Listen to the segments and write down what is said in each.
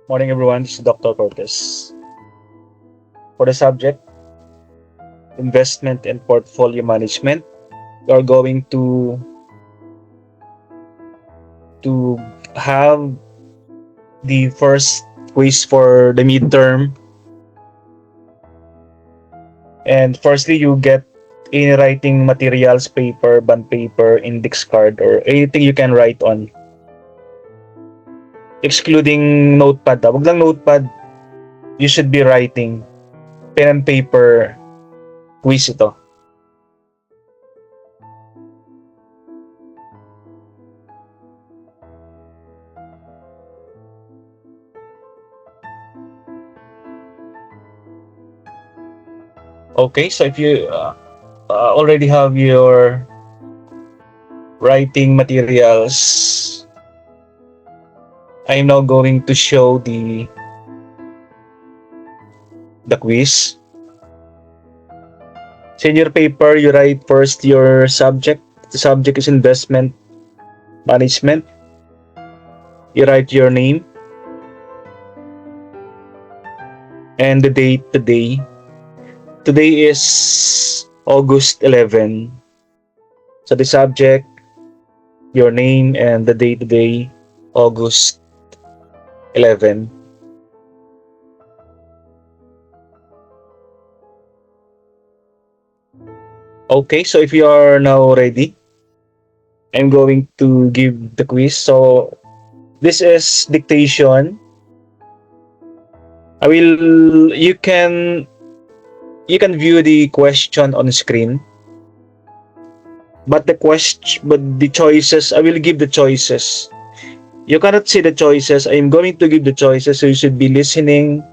Morning, everyone. This is Dr. Cortez. For the subject, investment and portfolio management, we are going to have the first quiz for the midterm. And firstly, you get any writing materials, paper, bond paper, index card, or anything you can write on. Excluding notepad. Wag lang notepad. You should be writing. Pen and paper quiz ito. Okay, so if you already have your writing materials, I am now going to show the quiz. So in your paper, you write first your subject. The subject is investment management. You write your name and the date today. Today is August 11. So the subject, your name, and the date today, August 11. Okay, so if you are now ready, I'm going to give the quiz. So this is dictation. You can view the question on screen. But the choices, I will give the choices. You cannot see the choices. I am going to give the choices, so you should be listening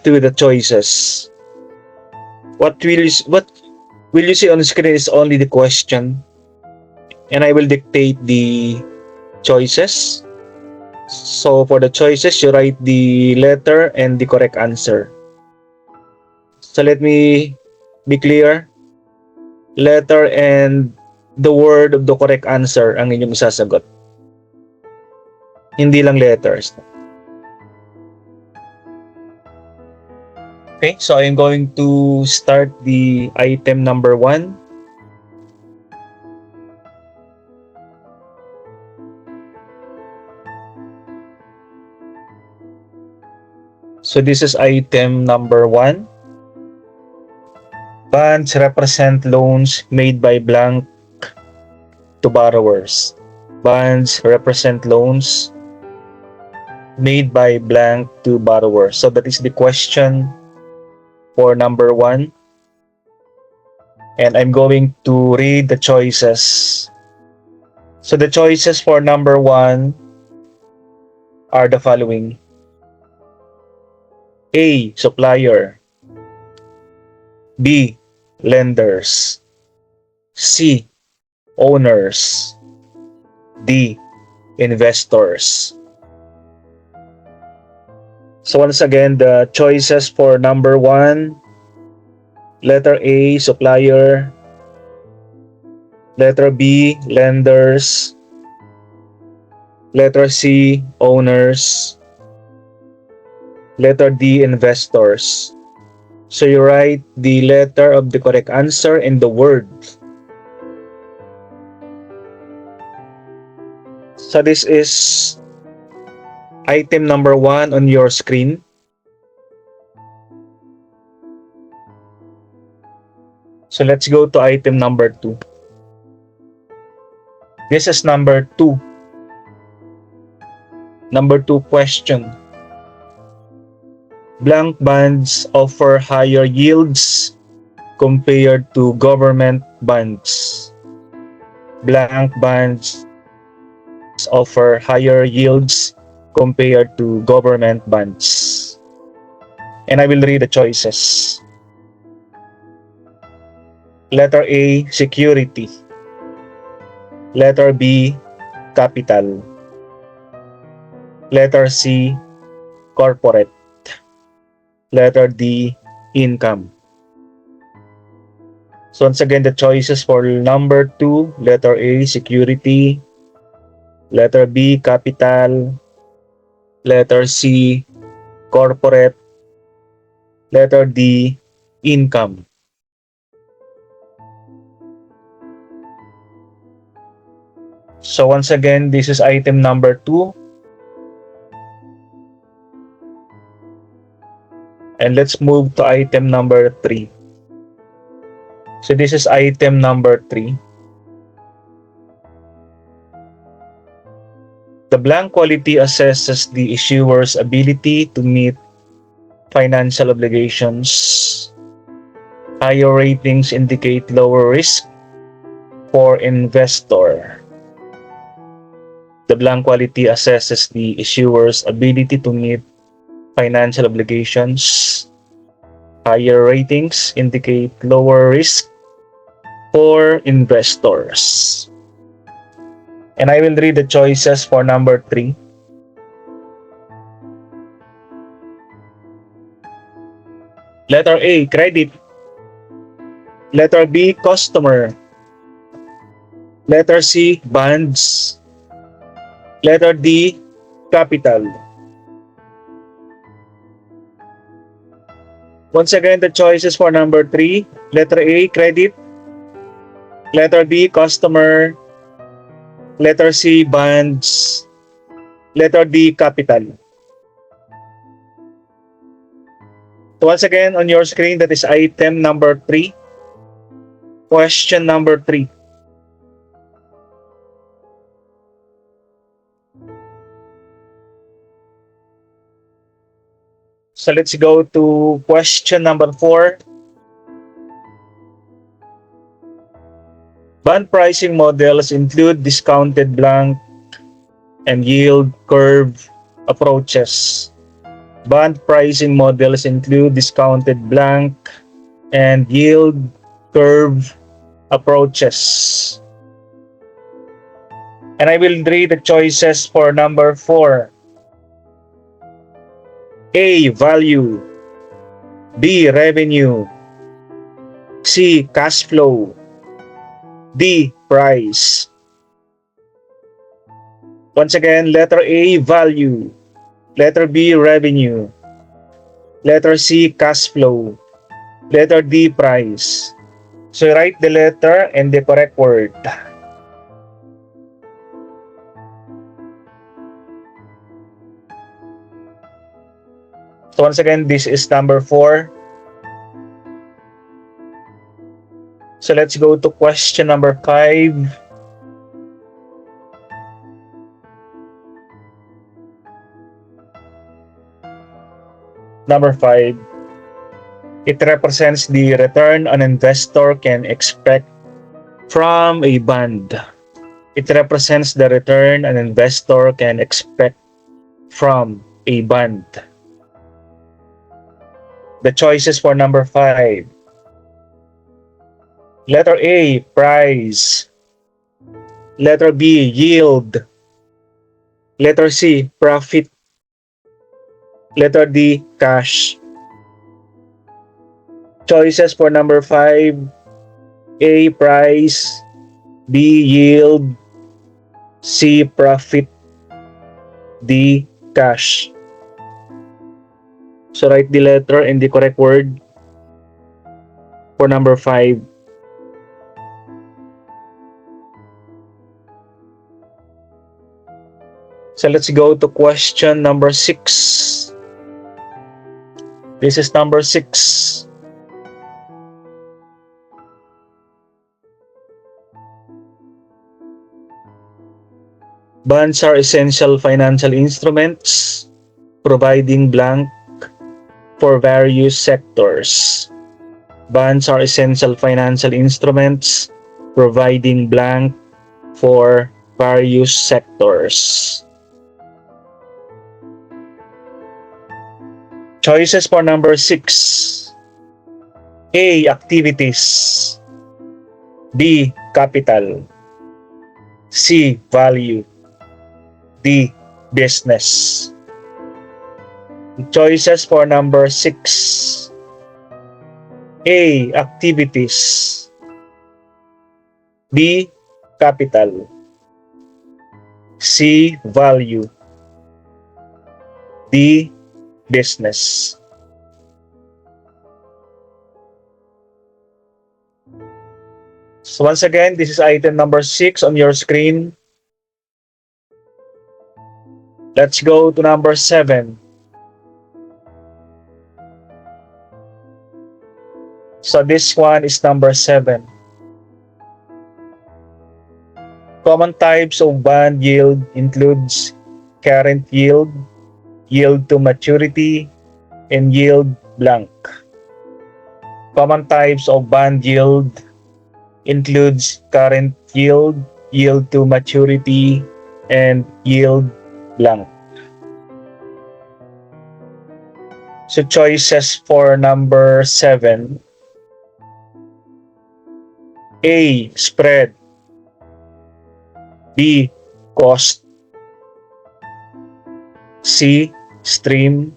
to the choices. What will you see on the screen is only the question, and I will dictate the choices. So for the choices, you write the letter and the correct answer. So let me be clear. Letter and the word of the correct answer ang inyong isasagot. Hindi lang letters. Okay, so I'm going to start the item number 1. So this is item number 1. Bonds represent loans made by blank to borrowers. Bonds represent loans made by blank to borrowers. So that is the question for number 1. And I'm going to read the choices. So the choices for number 1 are the following. A. Supplier. B. Lenders. C. Owners. D. Investors. So once again, the choices for number 1, letter A, supplier. Letter B, lenders. Letter C, owners. Letter D, investors. So you write the letter of the correct answer and the word. So this is item number 1 on your screen. So let's go to item number 2. This is number 2. Number 2 question. Blank bonds offer higher yields compared to government bonds. Blank bonds offer higher yields compared to government bonds. And I will read the choices. Letter A, security. Letter B, capital. Letter C, corporate. Letter D, income. So once again, the choices for number 2, letter A, security. Letter B, capital. Letter C, corporate. Letter D, income. So once again, this is item number 2. And let's move to item number 3. So this is item number 3. The blank quality assesses the issuer's ability to meet financial obligations. Higher ratings indicate lower risk for investor. The blank quality assesses the issuer's ability to meet financial obligations. Higher ratings indicate lower risk for investors. And I will read the choices for number 3. Letter A, credit. Letter B, customer. Letter C, bonds. Letter D, capital. Once again, the choices for number 3. Letter A, credit. Letter B, customer. Letter C, bonds. Letter D, capital. So once again, on your screen, that is item number 3. Question number 3. So let's go to question number 4. Bond pricing models include discounted blank and yield curve approaches. Bond pricing models include discounted blank and yield curve approaches. And I will read the choices for number 4. A, value. B, revenue. C, cash flow. D, price. Once again, letter A, value. Letter B, revenue. Letter C, cash flow. Letter D, price. So write the letter and the correct word. So once again, this is number 4. So let's go to question number 5. Number 5. It represents the return an investor can expect from a bond. It represents the return an investor can expect from a bond. The choices for number 5. Letter A, price. Letter B, yield. Letter C, profit. Letter D, cash. Choices for number 5. A, price. B, yield. C, profit. D, cash. So write the letter and the correct word for number 5. So let's go to question number 6. This is number 6. Bonds are essential financial instruments providing blank for various sectors. Bonds are essential financial instruments providing blank for various sectors. Choices for number 6. A, activities. B, capital. C, value. D, business. Choices for number 6. A, activities. B, capital. C, value. D, business. So once again, this is item number 6 on your screen. Let's go to number 7. So this one is number 7. Common types of bond yield includes current yield, yield to maturity, and yield blank. Common types of bond yield includes current yield, yield to maturity, and yield blank. So choices for number 7. A. Spread. B. Cost. C. Stream.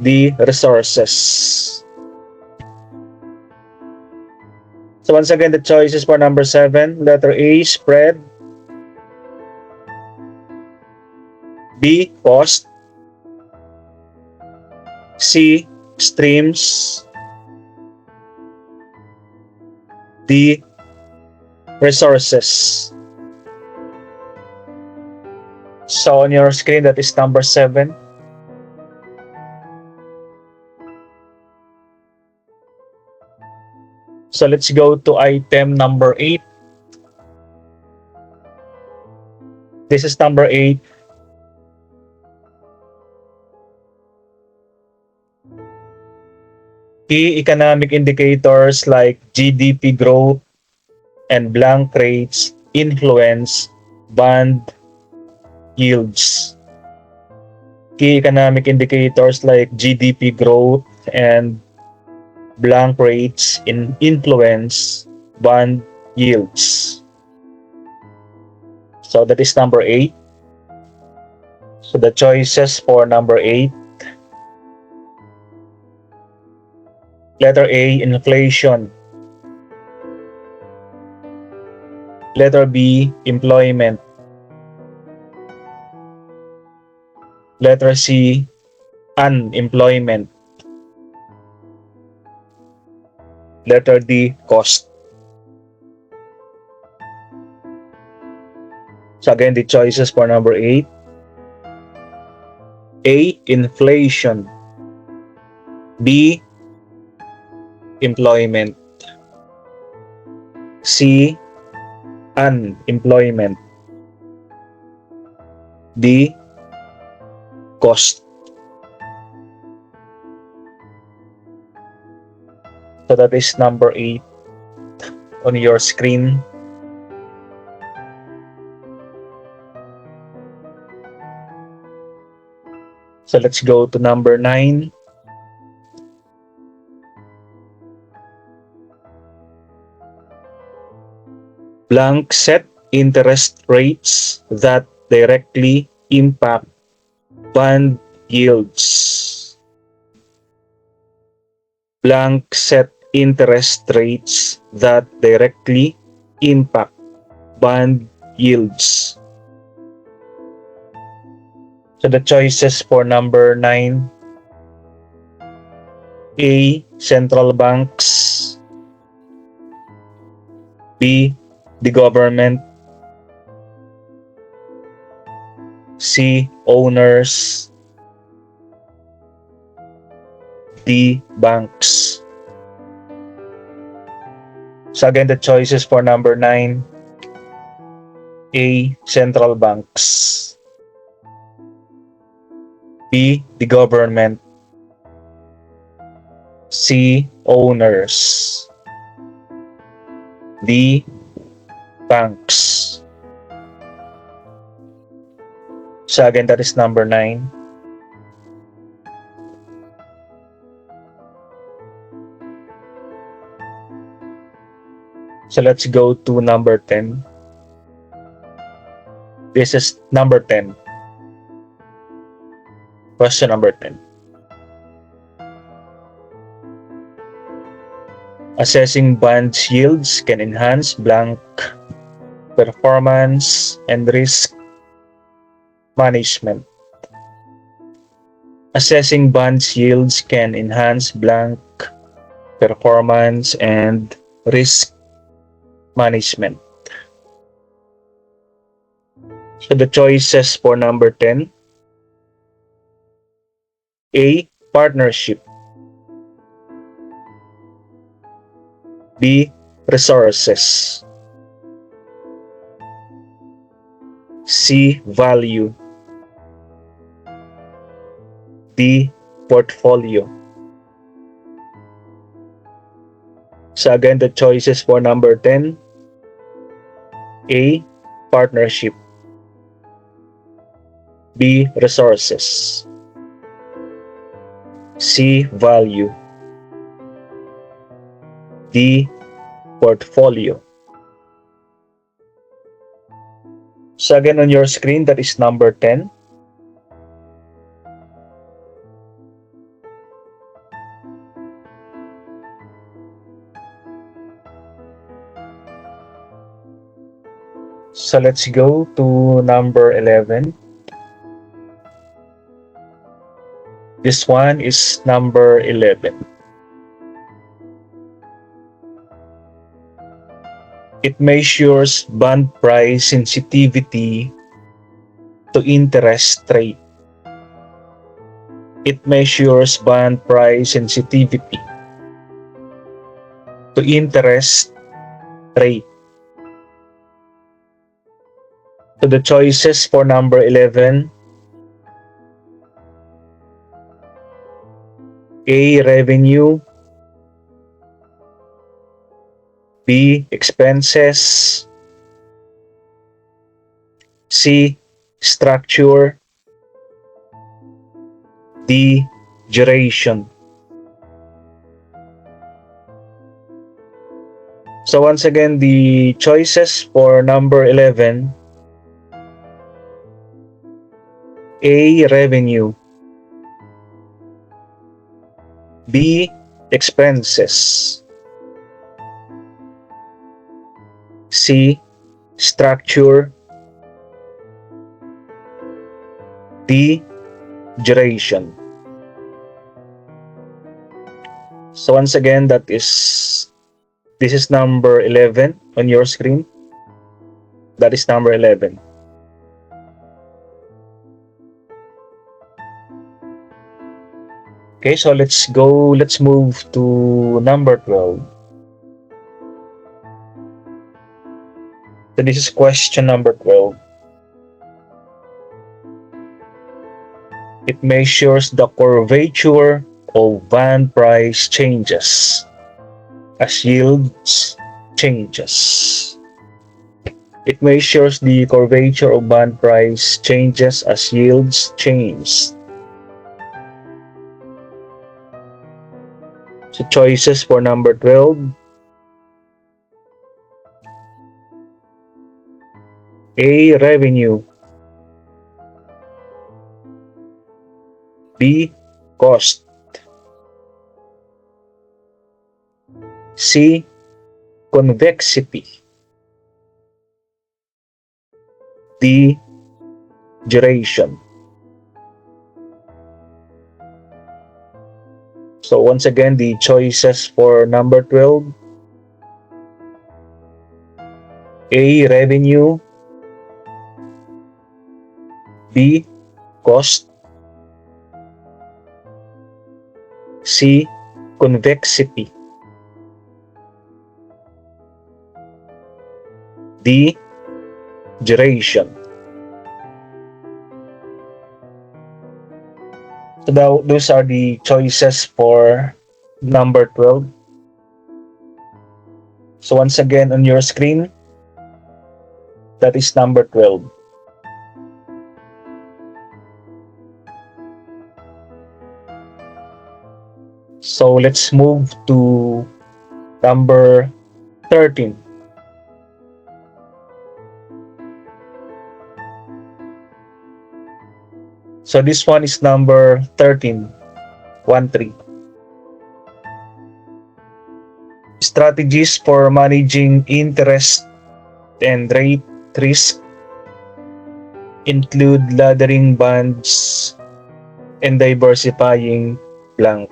D. Resources. So once again, the choices for number 7. Letter A. Spread. B. Cost. C. Streams. D. Resources. So on your screen, that is number 7. So let's go to item number 8. This is number 8. Key economic indicators like GDP growth and blank rates influence bond yields. Key economic indicators like GDP growth and blank rates influence bond yields. So that is number 8. So the choices for number 8. Letter A, inflation. Letter B, employment. Letter C, unemployment. Letter D, cost. So again, the choices for number 8. A, inflation. B, employment. C, unemployment. D, cost. So that is number 8 on your screen. So let's go to number 9. Blank set interest rates that directly impact bond yields. Blank set interest rates that directly impact bond yields. So the choices for number 9. A, central banks. B, the government. C, owners. D, banks. So again, the choices for number 9. A, central banks. B, the government. C, owners. D, banks. So again, that is number 9. So let's go to number 10. This is number 10. Question number 10. Assessing bonds yields can enhance blank performance and risk management. Assessing bonds yields can enhance blank performance and risk management. So the choices for number 10. A. Partnership. B. Resources. C. Value. D. Portfolio. So again, the choices for number 10. A. Partnership. B. Resources. C. Value. D. Portfolio. So again, on your screen, that is number 10. So let's go to number 11. This one is number 11. It measures bond price sensitivity to interest rate. It measures bond price sensitivity to interest rate. So the choices for number 11. A. Revenue. B. Expenses. C. Structure. D. Duration. So once again, the choices for number 11. A. Revenue. B. Expenses. C. Structure. D. Duration. So once again, this is number 11 on your screen. That is number 11. Okay, so let's move to number 12. So this is question number 12. It measures the curvature of bond price changes as yields changes. It measures the curvature of bond price changes as yields change. So choices for number 12. A. Revenue. B. Cost. C. Convexity. D. Duration. So once again, the choices for number 12. A. Revenue. B. Cost. C. Convexity. D. Duration. So those are the choices for number 12. So once again, on your screen, that is number 12. So let's move to number 13. So this one is number 13. 1-3. Strategies for managing interest and rate risk include laddering bonds, and diversifying blank.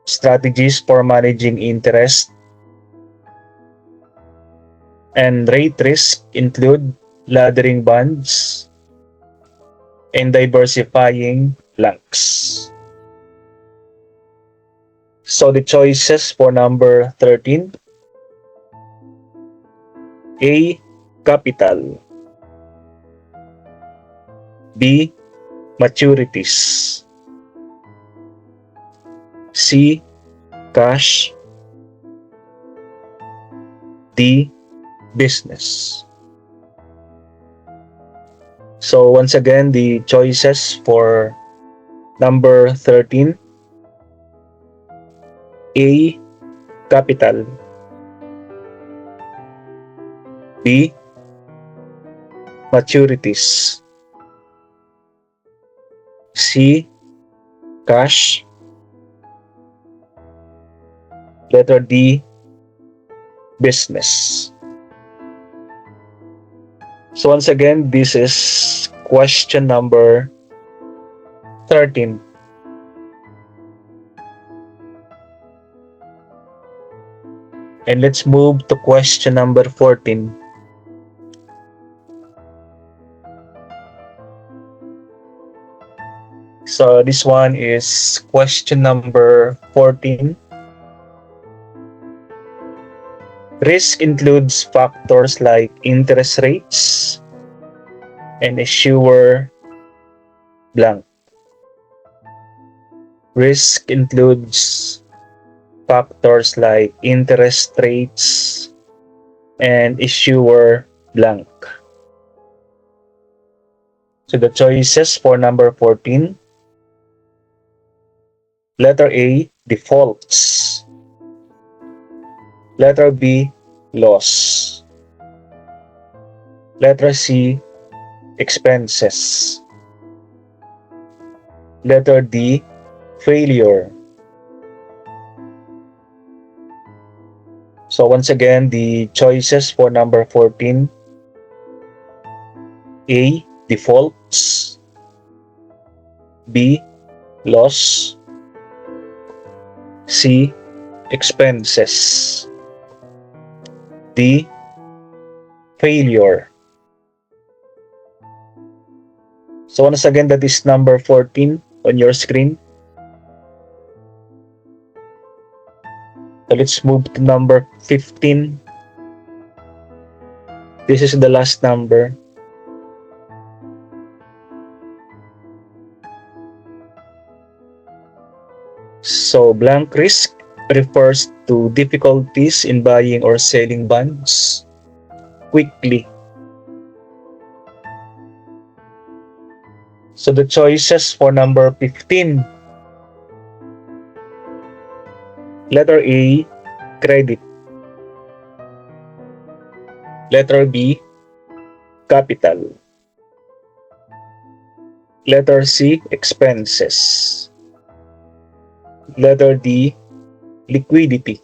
Strategies for managing interest and rate risk include laddering bonds and diversifying blanks. So the choices for number 13: A. Capital, B. Maturities, C. Cash, D. Business. So once again, the choices for number 13: A. Capital, B. Maturities, C. Cash, letter D. Business. So once again, this is question number 13. And let's move to question number 14. So this one is question number 14. Risk includes factors like interest rates and issuer blank. Risk includes factors like interest rates and issuer blank. So the choices for number 14: letter A, defaults, letter B, loss, letter C, expenses, letter D, failure. So once again, the choices for number 14: A, defaults, B, loss, C, expenses, D, failure. So once again, that is number 14 on your screen. So let's move to number 15. This is the last number. So blank risk refers to difficulties in buying or selling bonds quickly. So the choices for number 15: letter A, credit, letter B, capital, letter C, expenses, letter D, liquidity.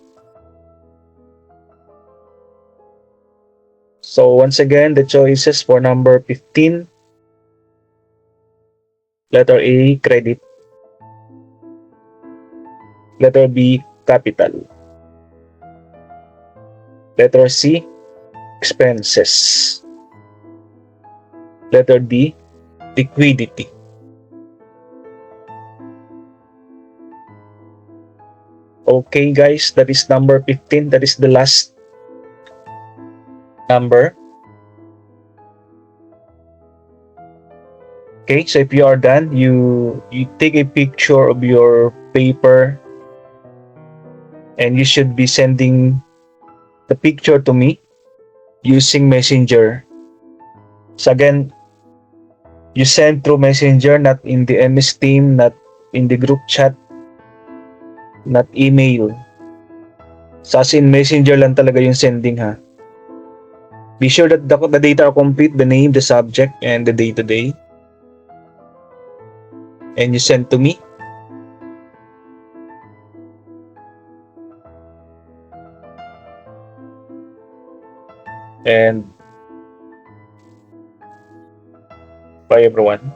So once again, the choices for number 15: letter A, credit, letter B, capital, letter C, expenses, letter D, liquidity. Okay guys, that is number 15. That is the last number. Okay, so if you are done, you take a picture of your paper and you should be sending the picture to me using Messenger. So again, you send through Messenger, not in the MS Team, not in the group chat, not email. So as in Messenger lang talaga yung sending ha. Be sure that the data are complete, the name, the subject, and the day today. And you send to me. And bye everyone.